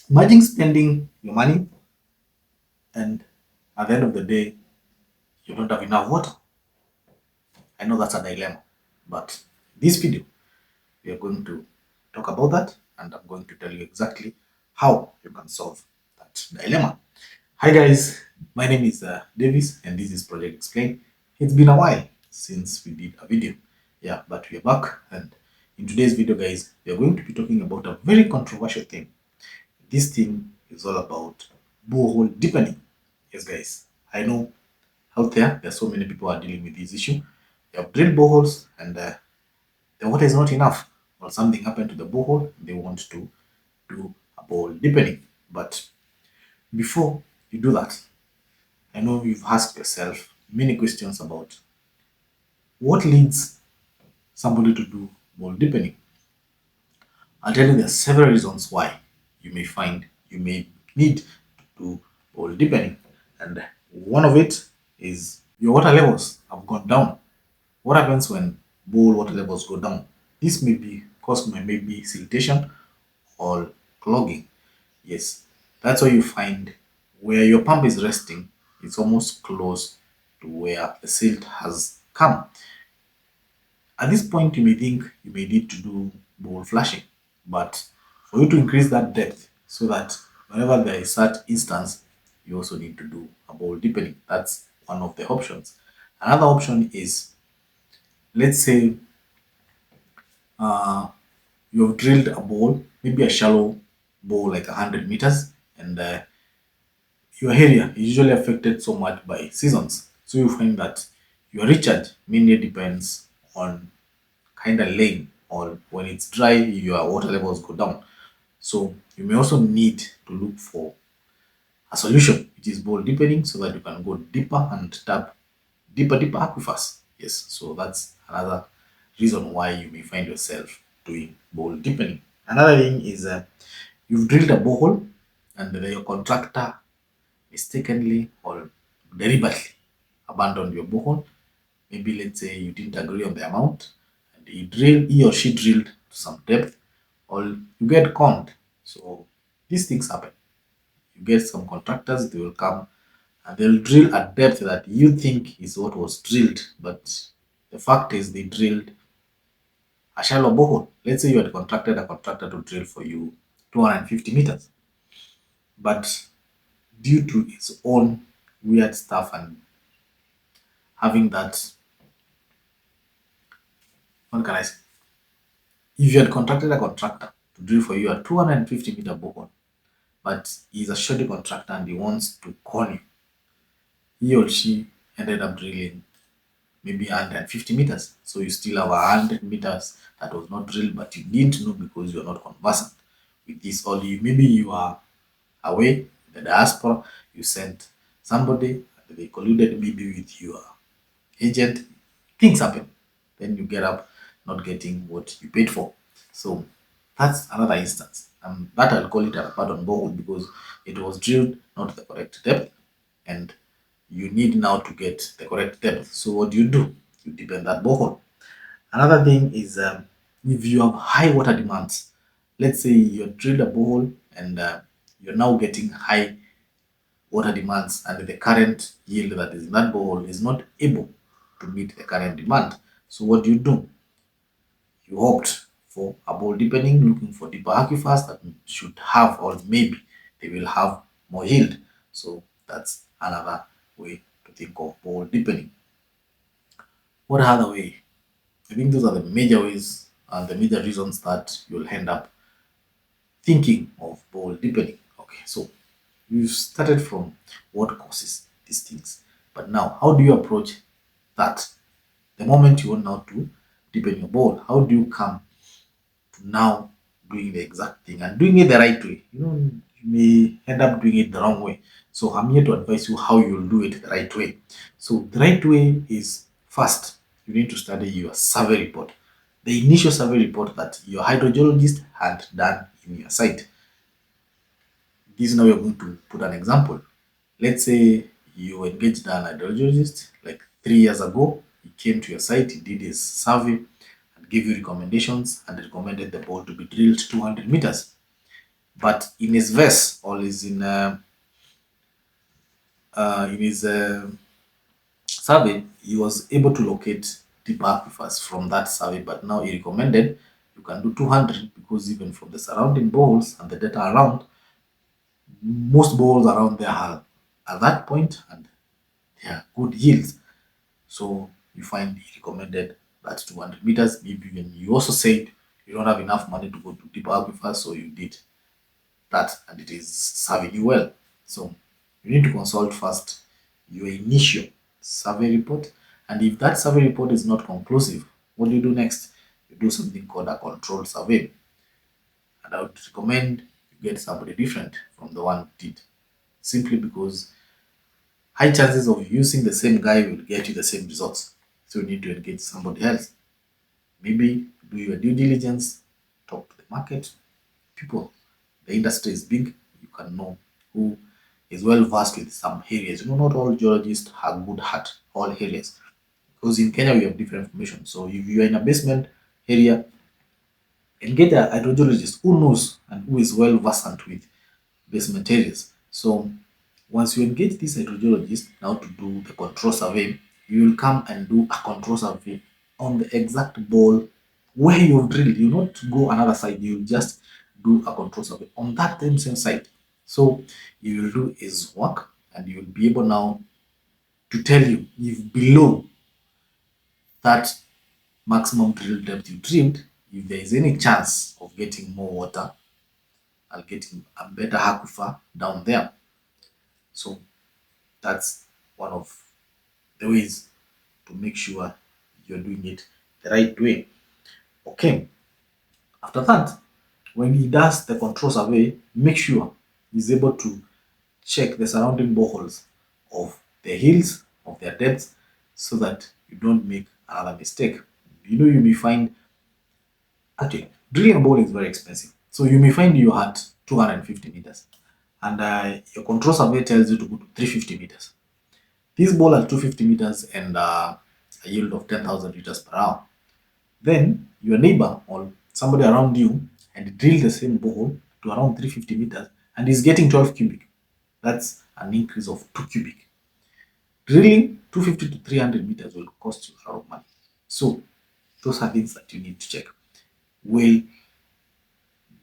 Imagine spending your money and at the end of the day, you don't have enough water. I know that's a dilemma, but this video, we are going to talk about that and I'm going to tell you exactly how you can solve that dilemma. Hi guys, my name is Davis and this is Project Explain. It's been a while since we did a video. Yeah, but we are back and in today's video guys, we are going to be talking about a very controversial thing. This thing is all about borehole deepening. Yes guys, I know out there are so many people are dealing with this issue. They have drilled boreholes and the water is not enough or something happened to the borehole. They want to do a borehole deepening. But before you do that, I know you've asked yourself many questions about what leads somebody to do borehole deepening. I'll tell you there are several reasons why you may need to do borehole deepening. And one of it is your water levels have gone down. What happens when borehole water levels go down? This may be caused by maybe siltation or clogging. Yes, that's why you find where your pump is resting, it's almost close to where the silt has come. At this point, you may think you may need to do borehole flushing, but for you to increase that depth so that whenever there is such instance, you also need to do a borehole deepening. That's one of the options. Another option is, let's say uh, you have drilled a bowl, maybe a shallow bowl like 100 meters, and your area is usually affected so much by seasons. So you find that your recharge mainly depends on kind of lane, or when it's dry, your water levels go down. So you may also need to look for a solution, which is borehole deepening, so that you can go deeper and tap deeper aquifers. Yes, so that's another reason why you may find yourself doing borehole deepening. Another thing is you've drilled a borehole and your contractor mistakenly or deliberately abandoned your borehole. Maybe let's say you didn't agree on the amount and he or she drilled to some depth, or you get conned. So these things happen. You get some contractors, they will come and they'll drill at depth that you think is what was drilled, but the fact is they drilled a shallow borehole. Let's say you had contracted a contractor to drill for you 250 meters, but due to its own weird stuff and having that, what can I say? If you had contracted a contractor to drill for you a 250-meter borehole, but he's a shoddy contractor and he wants to con you, he or she ended up drilling maybe 150 meters. So you still have 100 meters that was not drilled, but you didn't know because you're not conversant with this. Or maybe you are away in the diaspora, you sent somebody, and they colluded maybe with your agent. Things happen. Then you get up not getting what you paid for. So that's another instance. That I'll call it a pardon borehole because it was drilled not the correct depth, and you need now to get the correct depth. So what do? You deepen that borehole. Another thing is if you have high water demands, let's say you drilled a borehole and you're now getting high water demands and the current yield that is in that borehole is not able to meet the current demand. So what do? You opt for a borehole deepening, looking for deeper aquifers that should have, or maybe they will have more yield. So that's another way to think of borehole deepening. What other way? I think those are the major ways and the major reasons that you'll end up thinking of borehole deepening. Okay, so we've started from what causes these things, but now how do you approach that? The moment you want now to deepen your borehole, how do you come to now doing the exact thing and doing it the right way? You may end up doing it the wrong way. So I'm here to advise you how you'll do it the right way. So the right way is, first, you need to study your survey report, the initial survey report that your hydrogeologist had done in your site. This now we're going to put an example. Let's say you engaged an hydrogeologist like 3 years ago. He came to your site, he did his survey and gave you recommendations and recommended the bore to be drilled 200 meters. But in his verse or in his survey, he was able to locate deep aquifers from that survey. But now he recommended you can do 200 because even from the surrounding boreholes and the data around, most boreholes around there are at that point and they are good yields. So you find he recommended that 200 meters. Maybe even you also said you don't have enough money to go to deep aquifers, so you did that and it is serving you well. So you need to consult first your initial survey report. And if that survey report is not conclusive, what do you do next? You do something called a control survey. And I would recommend you get somebody different from the one who did. Simply because high chances of using the same guy will get you the same results. So you need to engage somebody else. Maybe do your due diligence, talk to the market, people. The industry is big, you can know who is well versed with some areas. You know, not all geologists are good at all areas. Because in Kenya we have different information. So if you are in a basement area, and get a hydrogeologist who knows and who is well versed with basement areas. So once you engage this hydrogeologist now to do the control survey, you will come and do a control survey on the exact ball where you've drilled. You not go another side, you just do a control survey on that same site. So you will do his work and you will be able now to tell you if below that maximum drill depth you drilled, if there is any chance of getting more water and getting a better aquifer down there. So that's one of the ways to make sure you're doing it the right way. Okay. After that, when he does the control survey, make sure he's able to check the surrounding boreholes of the hills of their depths so that you don't make another mistake. You know, you may find actually drilling a borehole is very expensive. So you may find you're at 250 meters and your control survey tells you to go to 350 meters. This ball at 250 meters and a yield of 10,000 liters per hour. Then your neighbor or somebody around you and drill the same borehole to around 350 meters and is getting 12 cubic. That's an increase of 2 cubic. Drilling 250 to 300 meters will cost you a lot of money. So those are things that you need to check. Will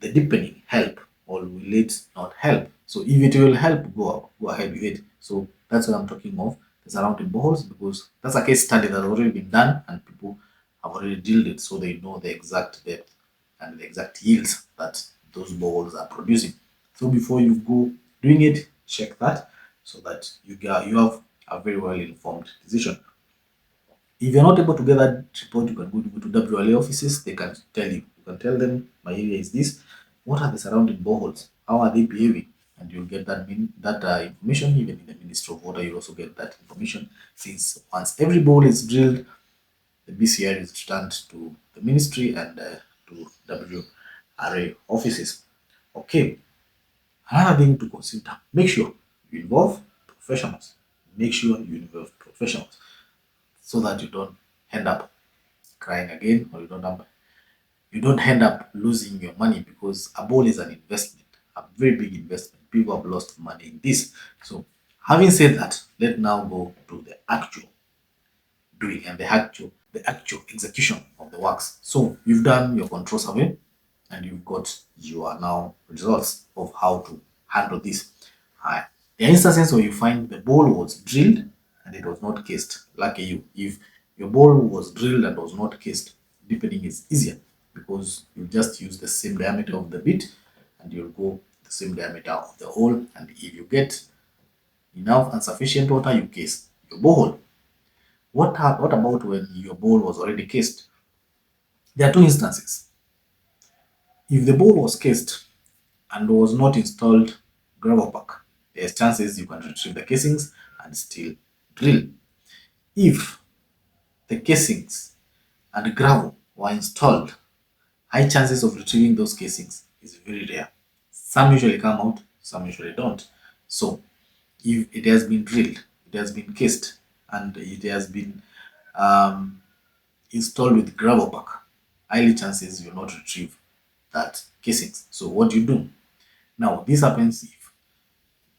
the deepening help or will it not help? So if it will help, go ahead with it. So that's what I'm talking of the surrounding boreholes because that's a case study that has already been done and people have already drilled it so they know the exact depth and the exact yields that those boreholes are producing. So before you go doing it, check that so that you have a very well informed decision. If you're not able to get that report, you can go to WLA offices. They can tell you. You can tell them my area is this. What are the surrounding boreholes? How are they behaving? And you'll get that information. Even in the Ministry of Water, you'll also get that information. Since once every borehole is drilled, the BCR is returned to the ministry and to WRA offices. Okay. Another thing to consider: make sure you involve professionals. Make sure you involve professionals so that you don't end up crying again or you don't end up losing your money because a ball is an investment, a very big investment. People have lost money in this. So having said that, let's now go to the actual doing and the actual execution of the works. So you've done your control survey and you've got your now results of how to handle this. There are instances where you find the ball was drilled and it was not cased. Lucky you. If your ball was drilled and was not cased, deepening is easier because you just use the same diameter of the bit and you'll go the same diameter of the hole. And if you get enough and sufficient water, you case your borehole. What about when your bore was already cased? There are two instances. If the bore was cased and was not installed gravel pack, there's chances you can retrieve the casings and still drill. If the casings and gravel were installed, high chances of retrieving those casings is very rare. Some usually come out, some usually don't. So if it has been drilled, it has been cased, and it has been um, installed with gravel pack, highly chances you'll not retrieve that casings. So what do? Now, this happens if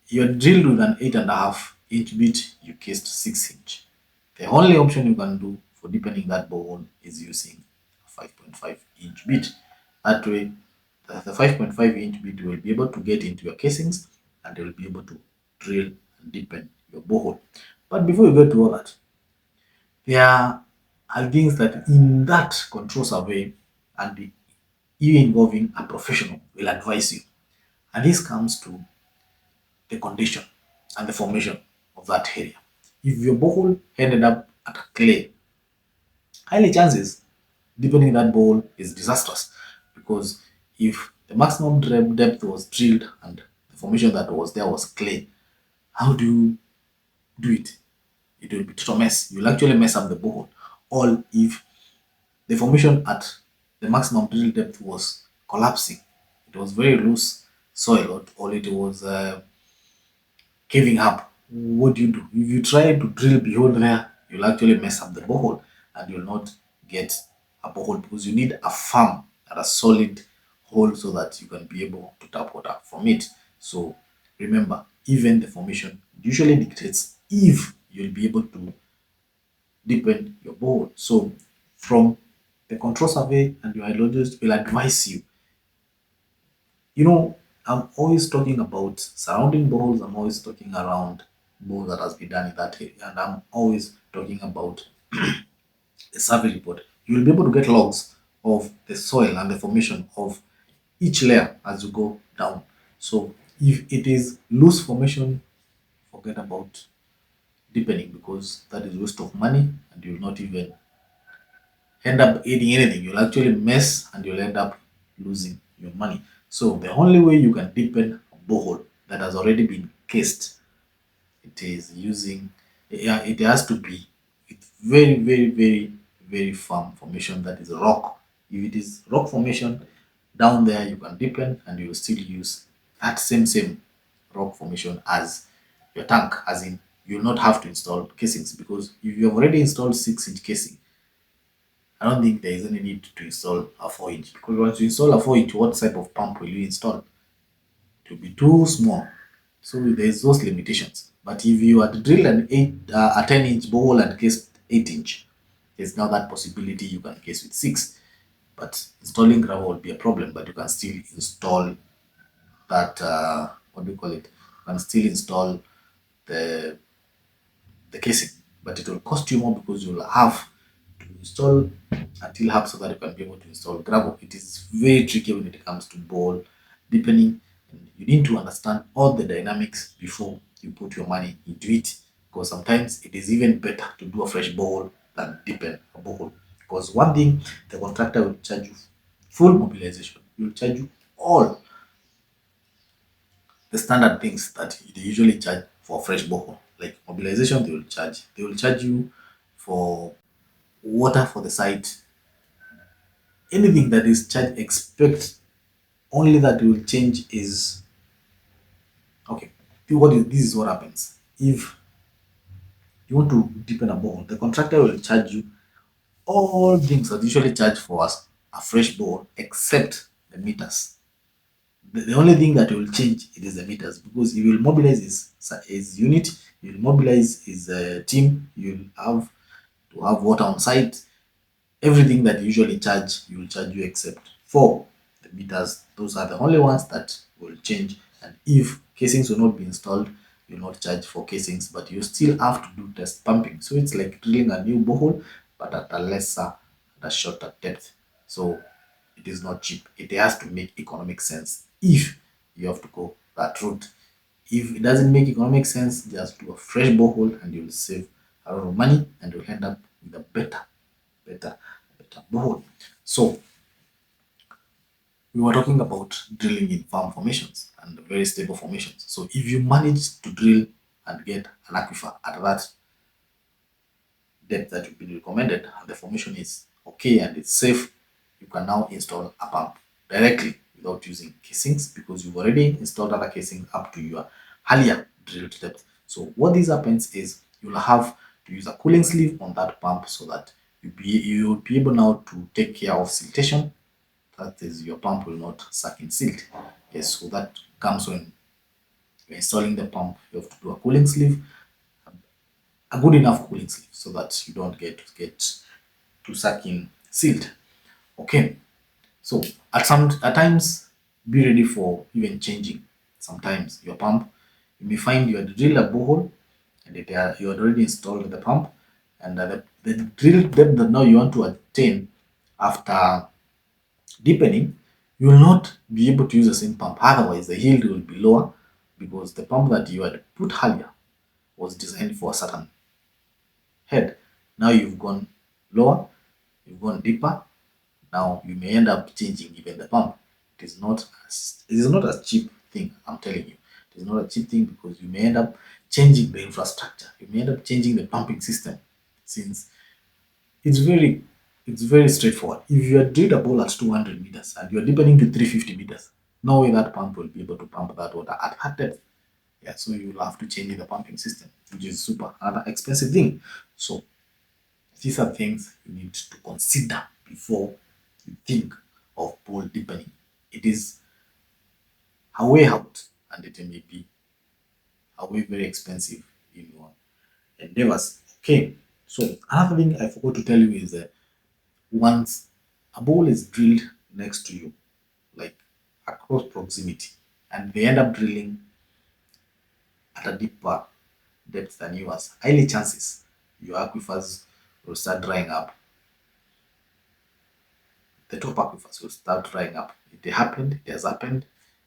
you're drilled with an 8.5 inch bit, you cased 6 inch. The only option you can do for deepening that borehole is using a 5.5 inch bit. That way, the 5.5 inch bit will be able to get into your casings and they will be able to drill and deepen your borehole. But before you get to all that, there are things that in that control survey and you involving a professional will advise you. And this comes to the condition and the formation of that area. If your borehole ended up at a clay, highly chances deepening that borehole is disastrous, because if the maximum depth was drilled and the formation that was there was clay, how do you do it? It will be total mess. You'll actually mess up the borehole. Or if the formation at the maximum drill depth was collapsing, it was very loose soil, or it was caving up, what do you do? If you try to drill beyond there, you'll actually mess up the borehole and you'll not get a borehole, because you need a firm and a solid hole so that you can be able to tap water from it. So remember, even the formation usually dictates if you'll be able to deepen your borehole. So from the control survey and your hydrologist will advise you. You know, I'm always talking about surrounding boreholes. I'm always talking around borehole that has been done in that area. And I'm always talking about a survey report. You will be able to get logs of the soil and the formation of each layer as you go down. So if it is loose formation, forget about deepening, because that is waste of money and you will not even end up aiding anything. You'll actually mess and you'll end up losing your money. So the only way you can deepen a borehole that has already been cased, it is using, yeah, it has to be with very, very, very, very firm formation, that is rock. If it is rock formation down there, you can deepen and you will still use that same rock formation as your tank, as in you'll not have to install casings, because if you have already installed 6 inch casing, I don't think there is any need to install a 4 inch, because once you install a 4 inch, what type of pump will you install? It will be too small. So there's those limitations. But if you had drilled a 10 inch borehole and cased 8 inch, there's now that possibility you can case with 6. But installing gravel will be a problem, but you can still install that, what do you call it? You can still install the the casing, but it will cost you more because you'll have to install until hub so that you can be able to install gravel. It is very tricky when it comes to ball deepening, and you need to understand all the dynamics before you put your money into it, because sometimes it is even better to do a fresh ball than deepen a borehole. Because one thing, the contractor will charge you full mobilization. He will charge you all the standard things that they usually charge for fresh borehole. Like mobilization, they will charge. They will charge you for water for the site. Anything that is charged, expect only that will change is okay. This is what happens if you want to deepen a borehole. The contractor will charge you all things that usually charge for us a fresh borehole, except the meters. The only thing that will change it is the meters, because he will mobilize his unit, he will mobilize his team, you'll have to have water on site. Everything that you usually charge, he will charge you except for the meters. Those are the only ones that will change. And if casings will not be installed, you'll not charge for casings, but you still have to do test pumping. So it's like drilling a new borehole, but at a lesser and a shorter depth. So it is not cheap. It has to make economic sense if you have to go that route. If it doesn't make economic sense, just do a fresh borehole and you'll save a lot of money and you'll end up with a better, better borehole. So we were talking about drilling in farm formations and very stable formations. So if you manage to drill and get an aquifer at that depth that you've been recommended and the formation is okay and it's safe, you can now install a pump directly without using casings, because you've already installed other casing up to your higher drilled depth. So what this happens is you'll have to use a cooling sleeve on that pump so that you'll be able now to take care of siltation. That is, your pump will not suck in silt. Yes, so that comes when you're installing the pump. You have to do a cooling sleeve, a good enough cooling sleeve, so that you don't get too sucking sealed. Okay, so at times be ready for even changing. Sometimes your pump, you may find you had drilled a borehole and you had already installed the pump, and the drill depth that now you want to attain after deepening, you will not be able to use the same pump. Otherwise, the yield will be lower because the pump that you had put earlier was designed for a certain head. Now you've gone lower, you've gone deeper. Now you may end up changing even the pump. It is not a cheap thing, I'm telling you. It is not a cheap thing because you may end up changing the infrastructure. You may end up changing the pumping system, since it's very it's very straightforward. If you are drilled a bowl at 200 meters and you are deepening to 350 meters, no way that pump will be able to pump that water at that depth. Yeah, so you will have to change the pumping system, which is super another expensive thing. So these are things you need to consider before you think of bowl deepening. It is a way out, and it may be a way very expensive in your endeavors. Okay, so another thing I forgot to tell you is that once a bowl is drilled next to you, like across proximity, and they end up drilling at a deeper depth than yours, highly chances your aquifers will start drying up. The top aquifers will start drying up. It has happened.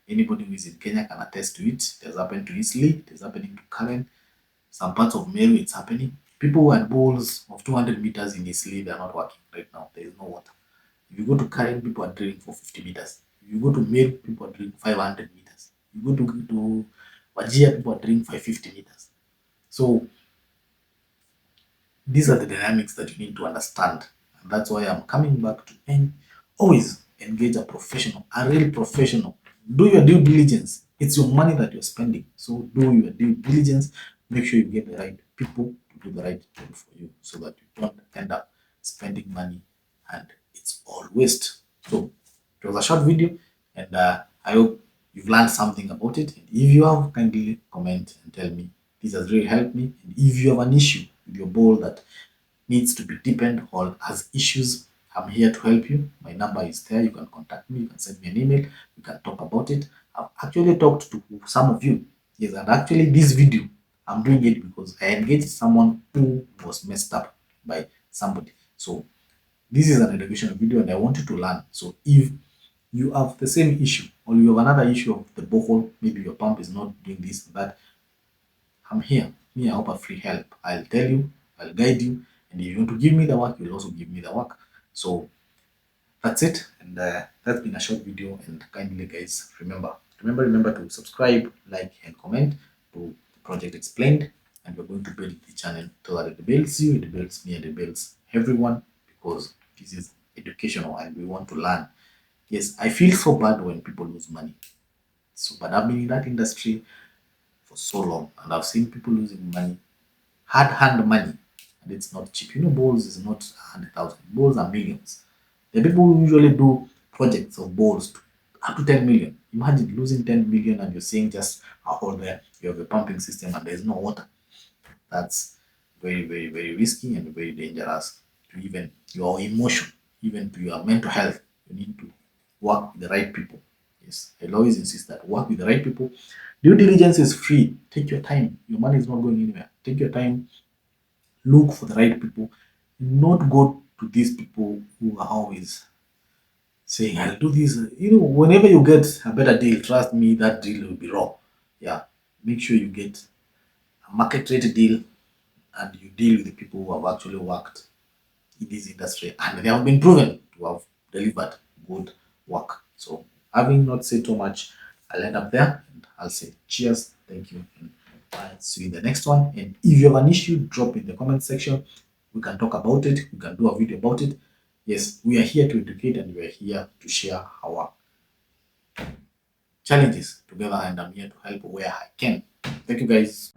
Anybody who is in Kenya can attest to it. It has happened to Eastleigh, it is happening to Karen, some parts of Meru, it's happening. People who had bowls of 200 meters in Eastleigh, they are not working right now. There is no water. If you go to Karen, people are drilling for 50 meters. If you go to Meru, people are drilling 500 meters. You go to Wajir, people are drilling 550 meters. So these are the dynamics that you need to understand. And that's why I'm coming back to always engage a professional, a real professional. Do your due diligence. It's your money that you're spending. So do your due diligence. Make sure you get the right people to do the right thing for you so that you don't end up spending money and it's all waste. So it was a short video, and I hope you've learned something about it. And if you have, kindly comment and tell me this has really helped me. And if you have an issue with your bowl that needs to be deepened or has issues, I'm here to help you. My number is there. You can contact me. You can send me an email. We can talk about it. I've actually talked to some of you. Yes, and actually this video, I'm doing it because I engaged someone who was messed up by somebody. So this is an educational video and I want you to learn. So if you have the same issue or you have another issue of the borehole, maybe your pump is not doing this and that, I'm here. Me, I offer free help. I'll tell you, I'll guide you, and if you want to give me the work, you'll also give me the work. So that's it, and that's been a short video. And kindly, guys, remember to subscribe, like, and comment to the project explained. And we're going to build the channel so that it builds you, it builds me, and it builds everyone, because this is educational and we want to learn. Yes, I feel so bad when people lose money. So, but I've been in that industry for so long, and I've seen people losing money, hard hand money, and it's not cheap. You know, balls is not 100,000. Balls are millions. The people who usually do projects of balls up to 10 million. Imagine losing 10 million and you're seeing just a hole there. You have a pumping system and there's no water. That's very, very, very risky and very dangerous to even your emotion, even to your mental health. You need to work with the right people. Yes, I'll always insist that work with the right people. Due diligence is free. Take your time. Your money is not going anywhere. Take your time. Look for the right people. Not go to these people who are always saying, I'll do this. You know, whenever you get a better deal, trust me, that deal will be raw. Yeah. Make sure you get a market rate deal and you deal with the people who have actually worked in this industry and they have been proven to have delivered good work. So, having not said too much, I'll end up there and I'll say cheers, thank you, and I'll see you in the next one. And if you have an issue, drop in the comment section. We can talk about it, we can do a video about it. Yes, we are here to educate and we are here to share our challenges together, and I'm here to help where I can. Thank you, guys.